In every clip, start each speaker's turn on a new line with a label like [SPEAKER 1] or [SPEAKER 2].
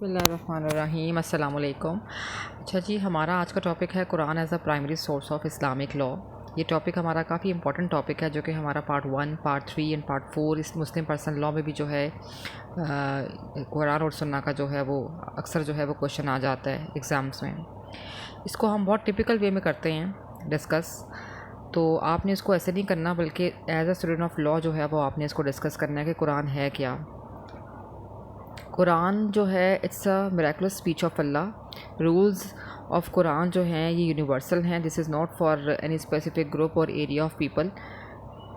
[SPEAKER 1] बिस्मिल्लाहिर्रहमानिर्रहीम अस्सलाम वालेकुम। अच्छा जी, हमारा आज का टॉपिक है Quran as a primary source of Islamic law. ये टॉपिक हमारा काफ़ी इंपॉर्टेंट टॉपिक है जो कि हमारा पार्ट 1, पार्ट 3 एंड पार्ट 4 इस मुस्लिम पर्सनल लॉ में भी जो है कुरान और सुन्ना का जो है वो अक्सर जो है वो क्वेश्चन आ जाता है एग्ज़ाम्स में। इसको हम बहुत टिपिकल वे में करते हैं डिस्कस। तो आपने इसको ऐसे नहीं करना, बल्कि as a student of law जो है वो आपने इसको डिस्कस करना है कि कुरान है क्या। कुरान जो है it's a miraculous speech of Allah. Rules of Quran जो हैं ये यूनिवर्सल हैं। This is not for any specific group और एरिया ऑफ पीपल।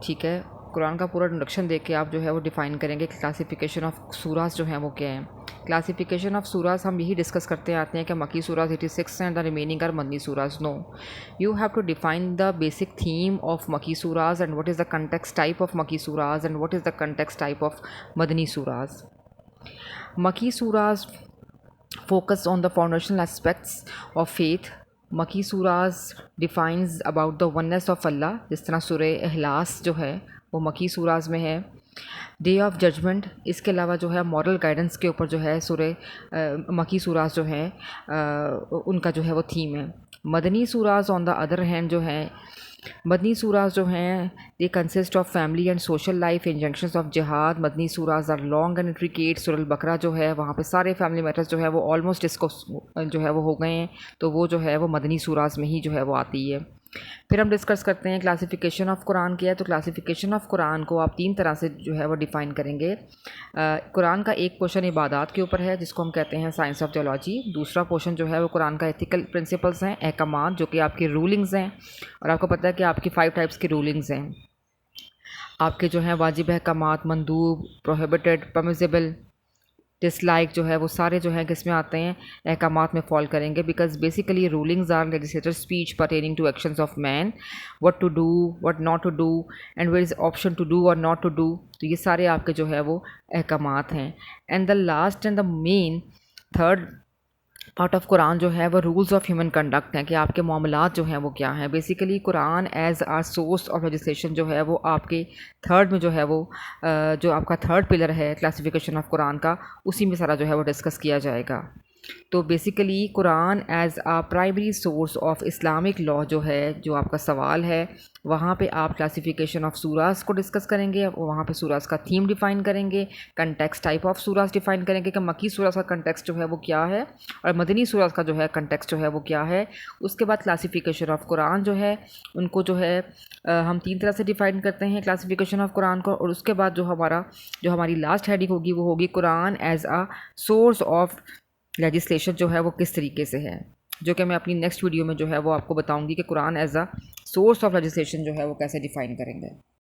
[SPEAKER 1] ठीक है, कुरान का पूरा इंट्रोडक्शन देख के आप जो है वो डिफ़ाइन करेंगे क्लासिफिकेशन ऑफ सूरास जो हैं वो क्या हैं। क्लासिफिकेशन ऑफ सूरास हम यही डिस्कस करते आते हैं कि मक्की सूरास 86 हैं, द रिमेनिंग आर मदनी सूरास। No, you have to define the basic theme of मक्की सूरास and what is the context type of मक्की सूरास and what is the context type of मदनी सूरास। Makki surahs focus on the foundational aspects of faith. Makki surahs defines about the oneness of Allah, जिस तरह सूरह इखलास जो है वो मक्की सूराज में है। डे ऑफ जजमेंट, इसके अलावा जो है मॉरल गाइडेंस के ऊपर जो है सूरह मक्की सूराज जो है उनका जो है वो थीम है। मदनी सूराज ऑन द अदर हैंड जो है, मदनी सूराज जो हैं they consist of family and social life, injunctions of जिहाद। मदनी सूराज आर लॉन्ग एंड इंट्रिकेट। सूरह बकरा जो है वहाँ पे सारे फैमिली मैटर्स जो है वो ऑलमोस्ट डिस्कस जो है वो हो गए हैं, तो वो जो है वो मदनी सूराज में ही जो है वो आती है। फिर हम डिस्कस करते हैं क्लासिफिकेशन ऑफ कुरान क्या है। तो क्लासिफिकेशन ऑफ कुरान को आप 3 तरह से जो है वो डिफ़ाइन करेंगे। कुरान का एक पोर्शन इबादत के ऊपर है जिसको हम कहते हैं साइंस ऑफ थियोलॉजी। दूसरा पोर्शन जो है वो कुरान का एथिकल प्रिंसिपल्स हैं, अहकामात, जो कि आपकी रूलिंग्स हैं। और आपको पता है कि आपकी 5 टाइप्स की रूलिंग्स हैं। आपके जो हैं वाजिब अहकामात, मंदूब, प्रोहिबिटेड, परमिसिबल, डिसलाइक जो है वो सारे जो हैं किस में आते हैं, अहकामात में फॉल करेंगे। Because basically rulings are legislator speech pertaining to actions of man, what to do, what not to do and where is option to do और नॉट टू डू। तो ये सारे आपके जो है वो अहकामात हैं। And the last and the main third part of Quran जो है वो रूल्स ऑफ ह्यूमन कंडक्ट हैं कि आपके मामलात जो हैं वो क्या हैं। Basically Quran as are source of legislation जो है वो आपके थर्ड में जो है वो जो आपका थर्ड पिलर है क्लासिफिकेशन ऑफ कुरान का, उसी में सारा जो है वो डिस्कस किया जाएगा। तो basically Quran as a primary source of Islamic law जो है, जो आपका सवाल है, वहाँ पे आप क्लासिफिकेशन ऑफ सूरास को डिस्कस करेंगे। वहाँ पे सूरास का थीम डिफ़ाइन करेंगे, कंटेक्स्ट टाइप ऑफ सूरास डिफ़ाइन करेंगे कि मक्की सूरास का कंटेक्स्ट जो है वो क्या है और मदनी सूरास का जो है कंटेक्स्ट जो है वो क्या है। उसके बाद क्लासिफिकेशन ऑफ कुरान जो है उनको जो है हम 3 तरह से डिफ़ाइन करते हैं क्लासिफिकेशन ऑफ कुरान को। और उसके बाद जो हमारी लास्ट हेडिंग होगी वो होगी Quran as a source of legislation जो है वो किस तरीके से है, जो कि मैं अपनी नेक्स्ट वीडियो में जो है वो आपको बताऊंगी कि Quran as a source of legislation जो है वो कैसे डिफ़ाइन करेंगे।